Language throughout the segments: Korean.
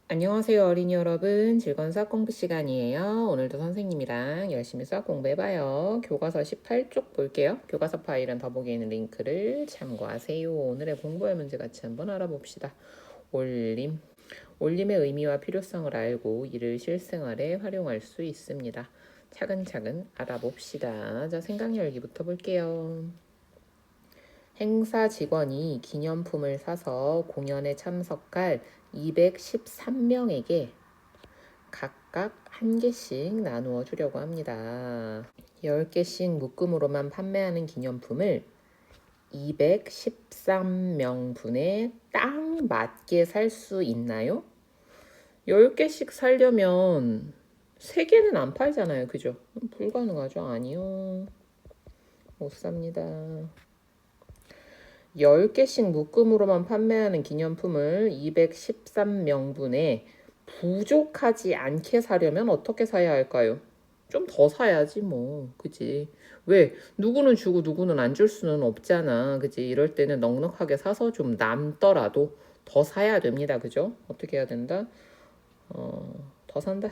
안녕하세요 어린이 여러분, 즐거운 수학 공부 시간이에요. 오늘도 선생님이랑 열심히 수학 공부해봐요. 교과서 18쪽 볼게요. 교과서 파일은 더보기에 있는 링크를 참고하세요. 오늘의 공부할 문제 같이 한번 알아봅시다. 올림. 올림의 의미와 필요성을 알고 이를 실생활에 활용할 수 있습니다. 차근차근 알아봅시다. 자, 생각 열기부터 볼게요. 행사 직원이 기념품을 사서 공연에 참석할 213명에게 각각 한 개씩 나누어 주려고 합니다. 10개씩 묶음으로만 판매하는 기념품을 213명분에 딱 맞게 살 수 있나요? 10개씩 살려면 3개는 안 팔잖아요. 그죠? 불가능하죠? 아니요. 못 삽니다. 10개씩 묶음으로만 판매하는 기념품을 213명분에 부족하지 않게 사려면 어떻게 사야 할까요? 좀 더 사야지 뭐, 그지? 왜? 누구는 주고 누구는 안 줄 수는 없잖아, 그지? 이럴 때는 넉넉하게 사서 좀 남더라도 더 사야 됩니다, 그죠? 어떻게 해야 된다? 더 산다.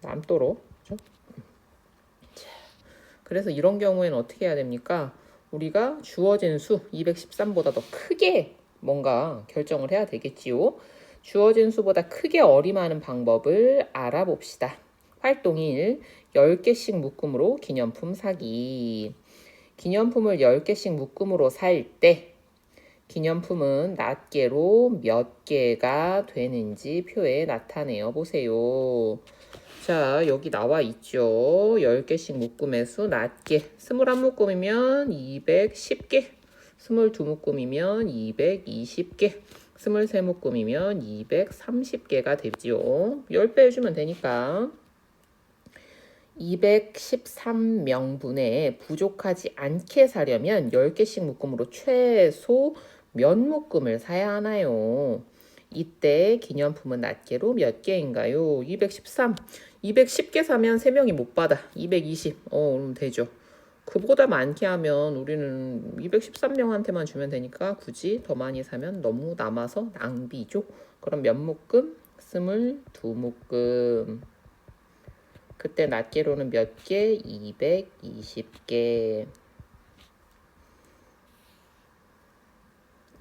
남도록, 그죠? 그래서 이런 경우에는 어떻게 해야 됩니까? 우리가 주어진 수 213보다 더 크게 뭔가 결정을 해야 되겠지요. 주어진 수보다 크게 어림하는 방법을 알아봅시다. 활동 1. 10개씩 묶음으로 기념품 사기. 기념품을 10개씩 묶음으로 살 때 기념품은 낱개로 몇 개가 되는지 표에 나타내어 보세요. 자, 여기 나와 있죠. 10개씩 묶음의 수 낱개. 21묶음이면 210개. 22묶음이면 220개. 23묶음이면 230개가 되지요. 10배 해주면 되니까. 213명분에 부족하지 않게 사려면 10개씩 묶음으로 최소 몇 묶음을 사야 하나요? 이때 기념품은 낱개로 몇 개인가요? 213. 210개 사면 3명이 못 받아. 220. 그럼 되죠. 그보다 많게 하면 우리는 213명한테만 주면 되니까 굳이 더 많이 사면 너무 남아서 낭비죠. 그럼 몇 묶음? 22묶음. 그때 낱개로는 몇 개? 220개.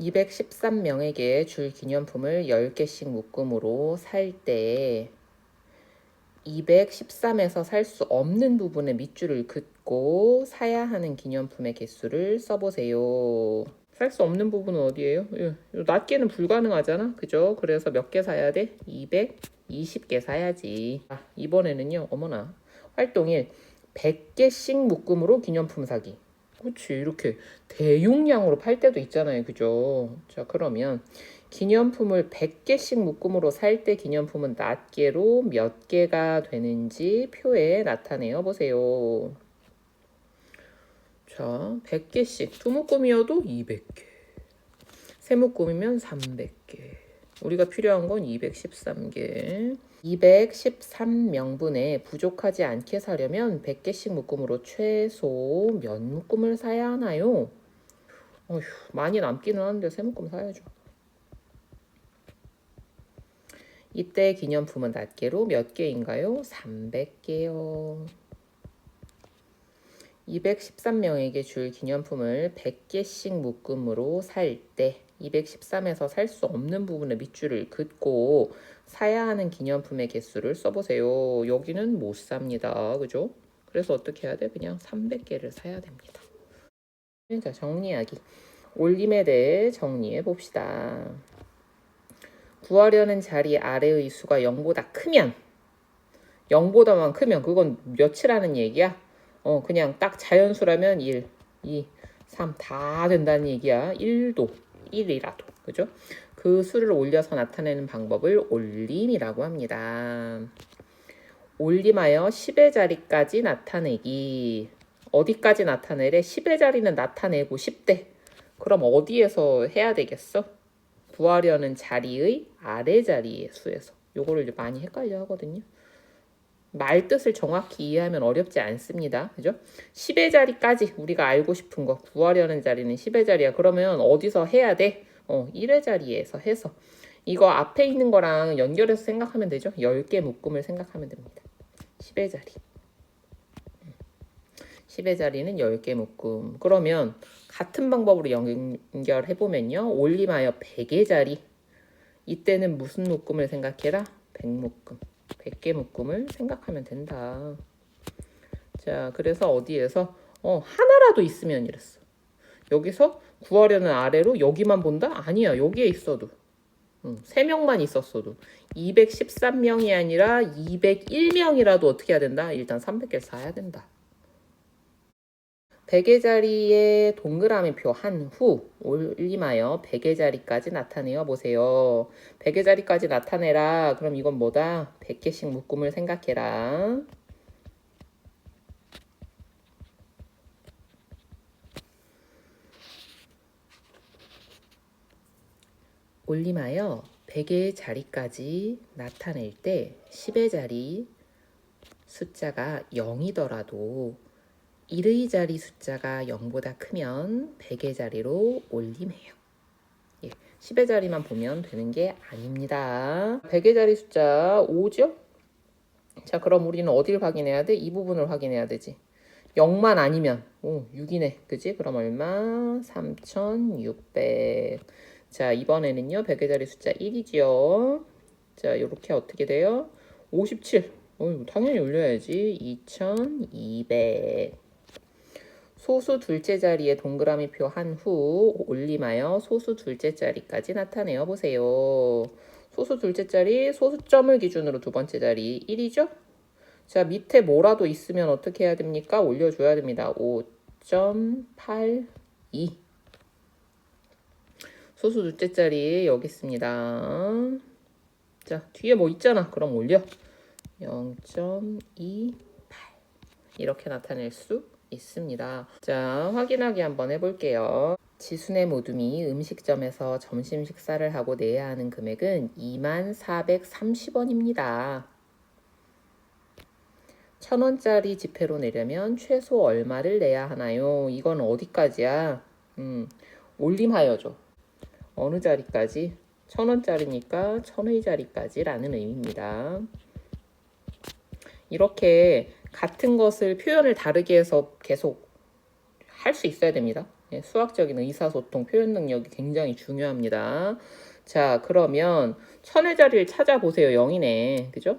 213명에게 줄 기념품을 10개씩 묶음으로 살 때 213에서 살 수 없는 부분의 밑줄을 긋고 사야 하는 기념품의 개수를 써보세요. 살 수 없는 부분은 어디예요? 낱개는 불가능하잖아. 그죠? 그래서 몇 개 사야 돼? 220개 사야지. 이번에는요. 어머나. 활동 1. 100개씩 묶음으로 기념품 사기. 그렇지. 이렇게 대용량으로 팔 때도 있잖아요. 그죠? 자, 그러면 기념품을 100개씩 묶음으로 살 때 기념품은 낱개로 몇 개가 되는지 표에 나타내어 보세요. 자, 100개씩. 두 묶음이어도 200개. 세 묶음이면 300개. 우리가 필요한 건 213개. 213명분에 부족하지 않게 사려면 100개씩 묶음으로 최소 몇 묶음을 사야 하나요? 어휴, 많이 남기는 하는데 세 묶음 사야죠. 이때 기념품은 낱개로 몇 개인가요? 300개요. 213명에게 줄 기념품을 100개씩 묶음으로 살 때 213에서 살 수 없는 부분의 밑줄을 긋고 사야 하는 기념품의 개수를 써보세요. 여기는 못 삽니다. 그죠? 그래서 어떻게 해야 돼? 그냥 300개를 사야 됩니다. 자, 정리하기. 올림에 대해 정리해 봅시다. 구하려는 자리 아래의 수가 0보다 크면 0보다만 크면 그건 몇이라는 얘기야? 그냥 딱 자연수라면 1, 2, 3 다 된다는 얘기야. 1도, 1이라도. 그죠? 그 수를 올려서 나타내는 방법을 올림이라고 합니다. 올림하여 10의 자리까지 나타내기. 어디까지 나타내래? 10의 자리는 나타내고 싶대. 그럼 어디에서 해야 되겠어? 구하려는 자리의 아래 자리의 수에서. 요거를 많이 헷갈려 하거든요. 말 뜻을 정확히 이해하면 어렵지 않습니다. 그죠? 10의 자리까지 우리가 알고 싶은 거 구하려는 자리는 10의 자리야. 그러면 어디서 해야 돼? 1의 자리에서 해서 이거 앞에 있는 거랑 연결해서 생각하면 되죠. 10개 묶음을 생각하면 됩니다. 10의 자리. 10의 자리는 10개 묶음. 그러면 같은 방법으로 연결해보면요. 올림하여 100의 자리. 이때는 무슨 묶음을 생각해라? 100묶음. 100개 묶음을 생각하면 된다. 자, 그래서 어디에서 하나라도 있으면 이랬어. 여기서 구하려는 아래로 여기만 본다? 아니야. 여기에 있어도. 3명만 있었어도 213명이 아니라 201명이라도 어떻게 해야 된다? 일단 300개를 사야 된다. 100의 자리에 동그라미표 한 후 올림하여 100의 자리까지 나타내어 보세요. 100의 자리까지 나타내라. 그럼 이건 뭐다? 100개씩 묶음을 생각해라. 올림하여 100의 자리까지 나타낼 때 10의 자리 숫자가 0이더라도 1의 자리 숫자가 0보다 크면 100의 자리로 올림해요. 10의 자리만 보면 되는 게 아닙니다. 100의 자리 숫자 5죠? 자, 그럼 우리는 어딜 확인해야 돼? 이 부분을 확인해야 되지. 0만 아니면 6이네. 그지? 그럼 얼마? 3600. 자, 이번에는요. 100의 자리 숫자 1이지요. 자, 요렇게 어떻게 돼요? 57. 당연히 올려야지. 2200. 소수 둘째 자리에 동그라미표 한 후 올림하여 소수 둘째 자리까지 나타내어 보세요. 소수 둘째 자리 소수점을 기준으로 두 번째 자리 1이죠? 자, 밑에 뭐라도 있으면 어떻게 해야 됩니까? 올려줘야 됩니다. 5.82. 소수 둘째 자리 여기 있습니다. 자, 뒤에 뭐 있잖아. 그럼 올려. 0.28. 이렇게 나타낼 수 있습니다. 자, 확인하기 한번 해볼게요. 지순의 모둠이 음식점에서 점심 식사를 하고 내야 하는 금액은 2430원입니다. 1000원짜리 지폐로 내려면 최소 얼마를 내야 하나요? 이건 어디까지야? 올림하여죠. 어느 자리까지? 1000원짜리니까 1000의 자리까지라는 의미입니다. 이렇게 같은 것을 표현을 다르게 해서 계속 할 수 있어야 됩니다. 수학적인 의사소통, 표현 능력이 굉장히 중요합니다. 자, 그러면 1000의 자리를 찾아보세요. 0이네. 그죠?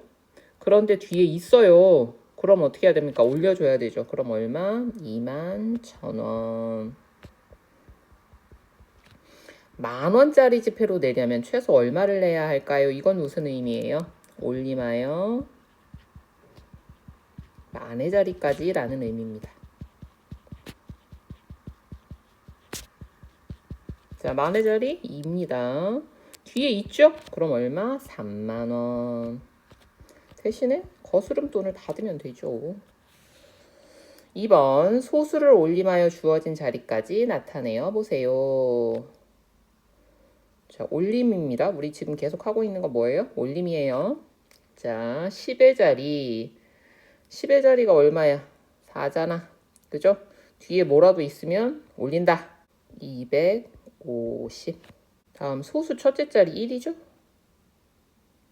그런데 뒤에 있어요. 그럼 어떻게 해야 됩니까? 올려줘야 되죠. 그럼 얼마? 21,000원. 10,000원짜리 지폐로 내려면 최소 얼마를 내야 할까요? 이건 무슨 의미예요? 올림하여 10,000의 자리까지 라는 의미입니다. 자, 10,000의 자리 2입니다. 뒤에 있죠? 그럼 얼마? 30,000원. 대신에 거스름돈을 받으면 되죠. 2번 소수를 올림하여 주어진 자리까지 나타내어 보세요. 자, 올림입니다. 우리 지금 계속 하고 있는 거 뭐예요? 올림이에요. 자, 10의 자리. 10의 자리가 얼마야? 4잖아. 그죠? 뒤에 뭐라도 있으면 올린다. 250. 다음 소수 첫째 자리 1이죠?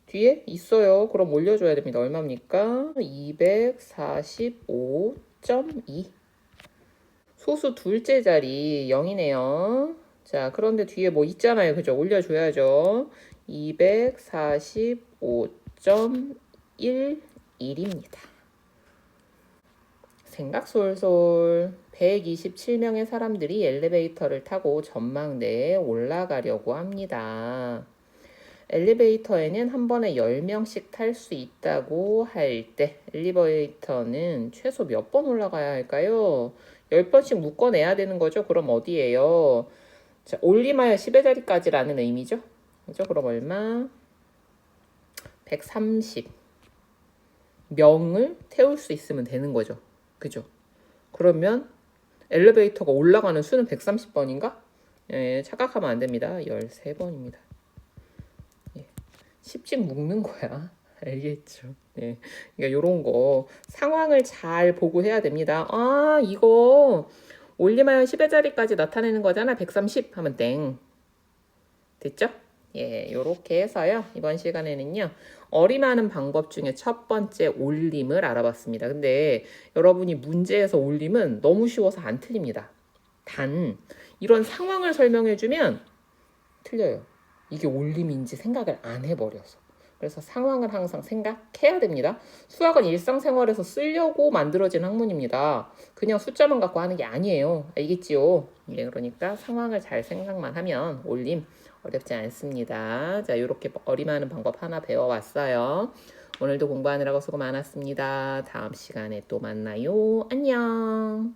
뒤에 있어요. 그럼 올려줘야 됩니다. 얼마입니까? 245.2. 소수 둘째 자리 0이네요. 자, 그런데 뒤에 뭐 있잖아요. 그죠? 올려줘야죠. 245.11입니다. 생각 솔솔. 127명의 사람들이 엘리베이터를 타고 전망대에 올라가려고 합니다. 엘리베이터에는 한 번에 10명씩 탈 수 있다고 할 때 엘리베이터는 최소 몇 번 올라가야 할까요? 10번씩 묶어내야 되는 거죠. 그럼 어디예요? 자, 올림하여 10의 자리까지라는 의미죠. 그죠? 그럼 얼마? 130명을 태울 수 있으면 되는 거죠. 그죠? 그러면 엘리베이터가 올라가는 수는 130번인가? 예, 착각하면 안 됩니다. 13번입니다. 10씩 묶는 거야. 알겠죠? 네. 그러니까 요런 거 상황을 잘 보고 해야 됩니다. 아, 이거 올림하여 10의 자리까지 나타내는 거잖아. 130 하면 땡. 됐죠? 예, 요렇게 해서요. 이번 시간에는요. 어림하는 방법 중에 첫 번째 올림을 알아봤습니다. 근데 여러분이 문제에서 올림은 너무 쉬워서 안 틀립니다. 단 이런 상황을 설명해주면 틀려요. 이게 올림인지 생각을 안 해버려서. 그래서 상황을 항상 생각해야 됩니다. 수학은 일상생활에서 쓰려고 만들어진 학문입니다. 그냥 숫자만 갖고 하는 게 아니에요. 알겠지요? 예, 그러니까 상황을 잘 생각만 하면 올림 어렵지 않습니다. 자, 이렇게 어림하는 방법 하나 배워왔어요. 오늘도 공부하느라고 수고 많았습니다. 다음 시간에 또 만나요. 안녕.